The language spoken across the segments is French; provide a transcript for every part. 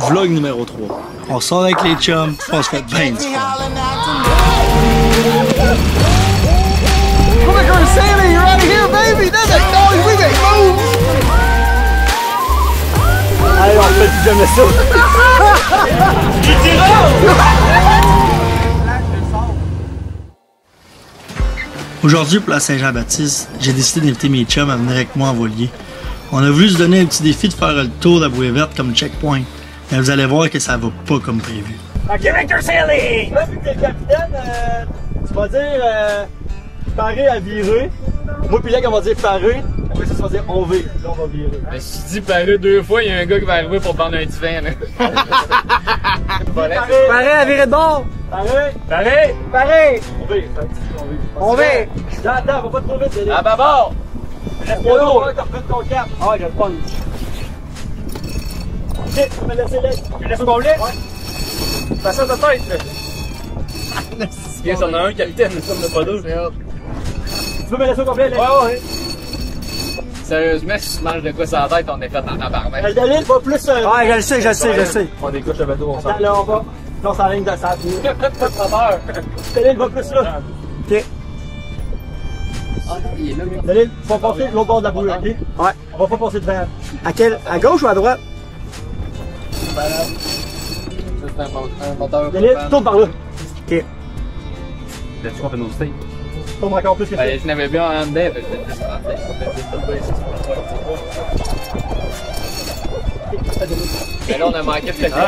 Vlog numéro 3. On sort avec les chums, on se fait bien du fun. Quicker, Sammy, you're out of here, baby! That's a noise, we make moves! Allez, on fait plus jamais ça! Aujourd'hui, pour la Saint-Jean-Baptiste, j'ai décidé d'inviter mes chums à venir avec moi en voilier. On a voulu se donner un petit défi de faire le tour de la bouée verte comme checkpoint. Mais vous allez voir que ça va pas comme prévu. Ok, Victor Saley! Là, vu que t'es le capitaine, tu vas dire parer à virer. Moi pis là, on va dire parer. Après ça, tu vas dire on vire. Là, on va virer. Mais si tu dis parer 2 fois, il y a un gars qui va arriver pour prendre un petit vin, là. Pareil à virer de bord! Parer! Parer! Pareil! On vire. On vire! Attends, va pas trop vite, Denis. À bâbord! Laisse-moi l'eau, t'as refait ton cap. Ah, je le prends. Ok, tu peux me laisser là. Tu laisses au complet? Ouais. Fais ça de tête, là. Bien, c'en a un capitaine, ça on a pas deux. Tu peux me laisser au complet, là? Ouais. Sérieusement, si tu manges de quoi sur la tête, on est fait dans la barbe. Le Dalil va plus. Ah, je le sais. On découche le bateau, on Attends, là, on va. Non, c'est en ligne de sable. Pas peur. Dalil va plus là. Ok. Dalil, tu vas passer l'autre bord de la bouée, ok? Ouais. On va pas passer devant. À quel? À gauche ou à droite? Ça, c'est un moteur. Dalil, tourne par là. Ok. T'as-tu qu'on fait nos steaks? Tourne encore plus que ça. Je n'avais bien en dedans, mais là, on a manqué de quelque chose.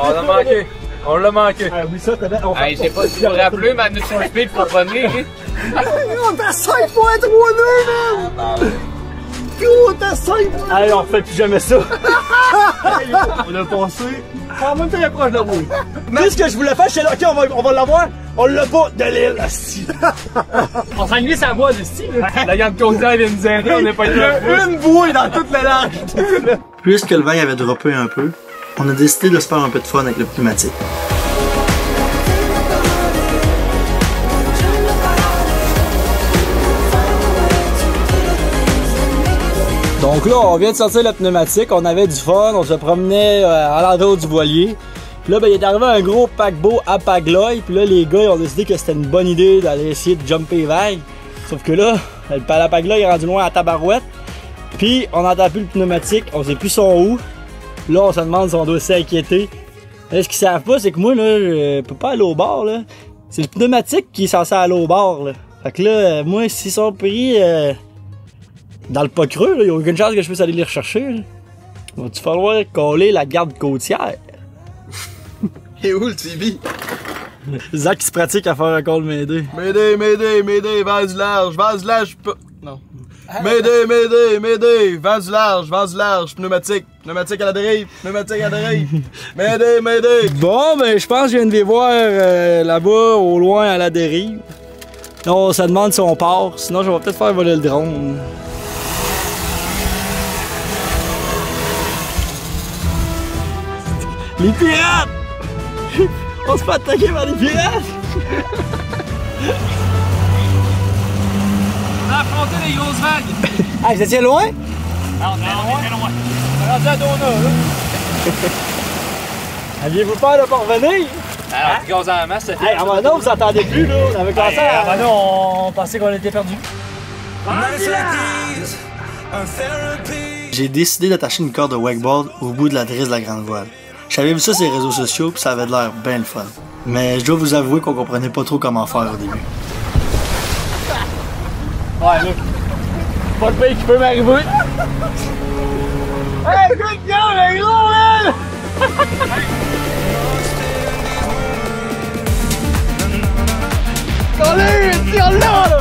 On a manqué. On l'a manqué. Ah oui, ça, t'as bien. Je sais pas si vous vous rappelez, ma notion speed pour revenir. On est à 5.32, man! Gros, t'as 5! Allez, on refait plus jamais ça. On a passé. En même temps, il approche de la bouée. Qu'est-ce que je voulais faire? Je suis là, ok, on va l'avoir. On l'a pas de l'île, asti. On s'en glisse à bois de style. La grande côtière vient nous aider, on n'est pas là. Une bouée dans toute la large. Puisque le vent avait droppé un peu, on a décidé de se faire un peu de fun avec le pneumatique. Donc là, on vient de sortir le pneumatique, on avait du fun, on se promenait à l'endroit du voilier. Puis là, ben, il est arrivé un gros paquebot à Pagloy, puis là, les gars, ils ont décidé que c'était une bonne idée d'aller essayer de jumper les vagues. Sauf que là, le Pagloy est rendu loin à tabarouette, puis on n'entend plus le pneumatique, on sait plus son où. Là, on se demande si on doit s'inquiéter. Là, ce qu'ils savent pas, c'est que moi, là, je peux pas aller au bord, là. C'est le pneumatique qui est censé aller au bord, là. Fait que là, moi, s'ils sont pris dans le pas creux, il n'y a aucune chance que je puisse aller les rechercher. Là. Va-tu falloir coller la garde côtière? Et où le TV? Zach qui se pratique à faire un call m'aider. M'aider, vent du large, non. M'aider, vent du large, pneumatique à la dérive, m'aider. Bon, ben, je pense que je viens de les voir là-bas, au loin, à la dérive. Là, on se demande si on part, sinon je vais peut-être faire voler le drone. Les pirates! On se fait attaquer par les pirates! On a affronté les grosses vagues. Ah, vous étiez loin? Non, on est loin. On est rendu à Dona, là. Aviez-vous peur de pas revenir? Alors, tu gazes en masse, ça fait. Hey, à mon nom, vous entendez plus, là. On avait commencé à... on pensait qu'on était perdus. J'ai décidé d'attacher une corde de wakeboard au bout de la drisse de la grande voile. J'avais vu ça sur les réseaux sociaux pis ça avait l'air bien le fun. Mais je dois vous avouer qu'on comprenait pas trop comment faire au début. Ouais, là. Pas de pays qui peut m'arriver. Hey, good go, les gros, man! Allez, tire-le, là!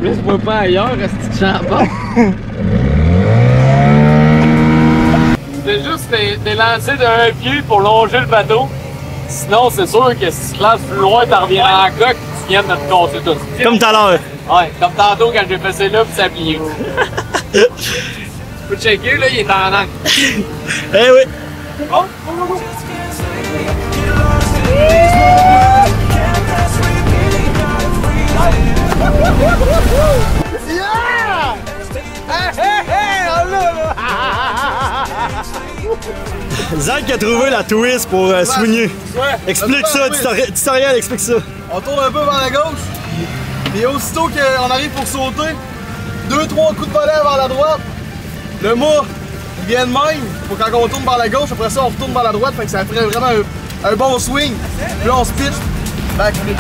Laisse-moi pas ailleurs, reste tu chambon. C'est juste t'es lancé d'un pied pour longer le bateau. Sinon, c'est sûr que si tu te lances plus loin, t'en reviens en coque, tu viens de te casser tout. Comme tout à l'heure. Ouais, comme tantôt quand j'ai fait ça là, pis ça pliait. peux checker, là, il est en angle. Eh oui! Oh! Yeah! Hey, on l'a, là! Zach a trouvé la twist pour swinger. Ouais. Explique ça, tutoriel, explique ça. On tourne un peu vers la gauche, et aussitôt qu'on arrive pour sauter, 2-3 coups de volet vers la droite. Le mât, il vient de même, pour quand on tourne vers la gauche, après ça on retourne vers la droite, fait que ça ferait vraiment un bon swing. Puis là on se pitch, backflip.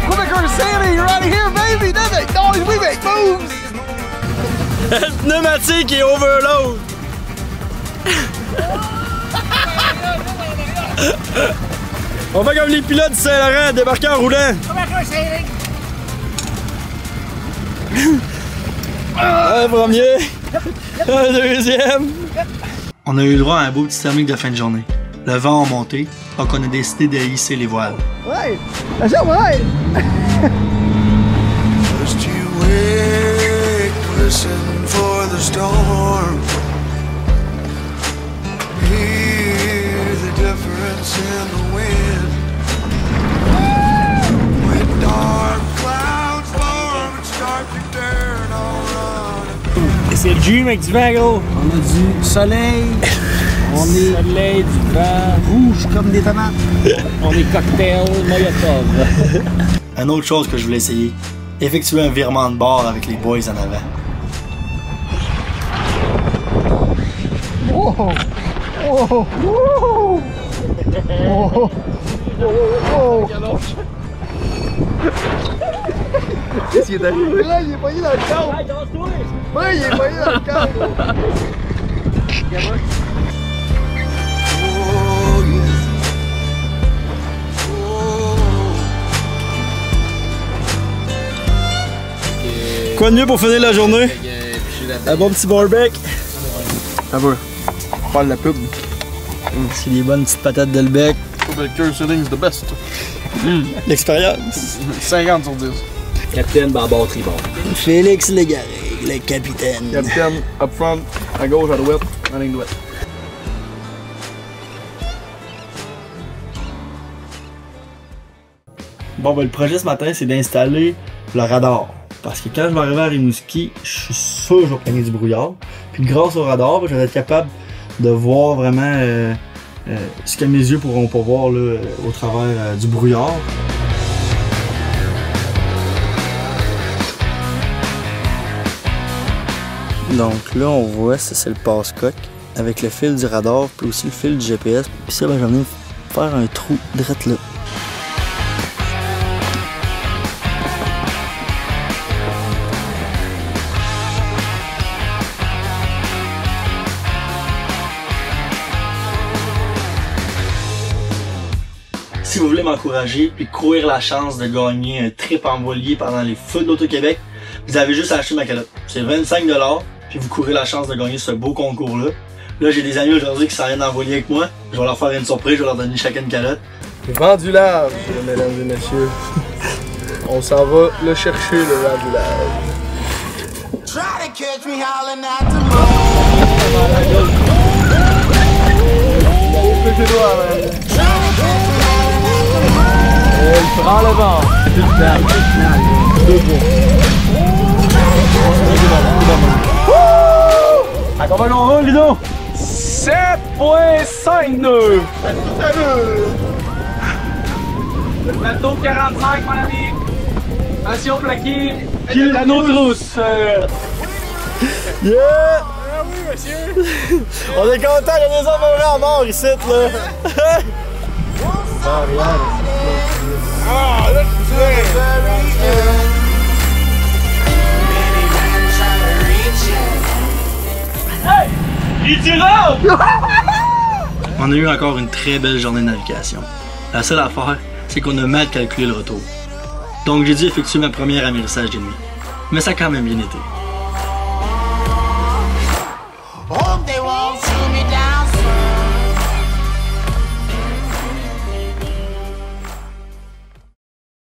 Quebecer City, you're out of here, baby! They make noise, we make moves! Le pneumatique est overload. On fait comme les pilotes du Saint-Laurent, débarquer en roulant. Un premier, un deuxième. On a eu le droit à un beau petit thermique de fin de journée. Le vent a monté, donc on a décidé de hisser les voiles. Ouais, c'est ouais! Just you wait, listen for the storm. Hear the difference in the wind. When dark clouds form and start to turn all around. C'est le jus avec du vent, gros. On a du soleil, on est Soleil, du vent, rouge comme des tomates. on est cocktail, Molotov. Une autre chose que je voulais essayer, effectuer un virement de bord avec les boys en avant. Oh! Oh! Oh! Oh! Oh! Qu'est-ce qui est arrivé? Là, il est pogné dans le cadre! Ouais, il est pogné dans le cadre! Oh, yeah. Quoi de mieux pour finir la journée? Un bon petit barbecue. Ça va. Faire de la pub. C'est des bonnes petites patates de bec. Quebecer City is the best. L'expérience. 50 sur 10. Capitaine Barbare Tribord. Félix Légaré, le capitaine. Capitaine, up front, à gauche, à droite, en ligne droite. Bon, ben, le projet ce matin, c'est d'installer le radar. Parce que quand je vais arriver à Rimouski, je suis sûr que je vais prendre du brouillard. Puis grâce au radar, ben, je vais être capable de voir vraiment ce que mes yeux pourront pas voir là, au travers du brouillard. Donc là, on voit, ça c'est le passe-coque avec le fil du radar, puis aussi le fil du GPS. Puis ça, ben, j'en ai faire un trou direct là. Si vous voulez m'encourager puis courir la chance de gagner un trip en voilier pendant les feux de l'Auto-Québec, vous avez juste à acheter ma calotte. C'est 25 $, puis vous courez la chance de gagner ce beau concours-là. Là, j'ai des amis aujourd'hui qui s'en viennent en voilier avec moi. Je vais leur faire une surprise, je vais leur donner chacun une calotte. Vent du large, mesdames et messieurs. On s'en va le chercher, le vent du large. Try to catch me howling at the moon. Il prend le vent. À combien on roule, Ludo? 7,5 nœuds. Le plateau 45, mon ami. Attention plaqué. L'anneau trousse. Yeah! Ah oui, monsieur! On est content, il y a des hommes en mort ici, là! Ah, là, tu On a eu encore une très belle journée de navigation. La seule affaire, c'est qu'on a mal calculé le retour. Donc j'ai dû effectuer ma première amérissage de nuit. Mais ça a quand même bien été.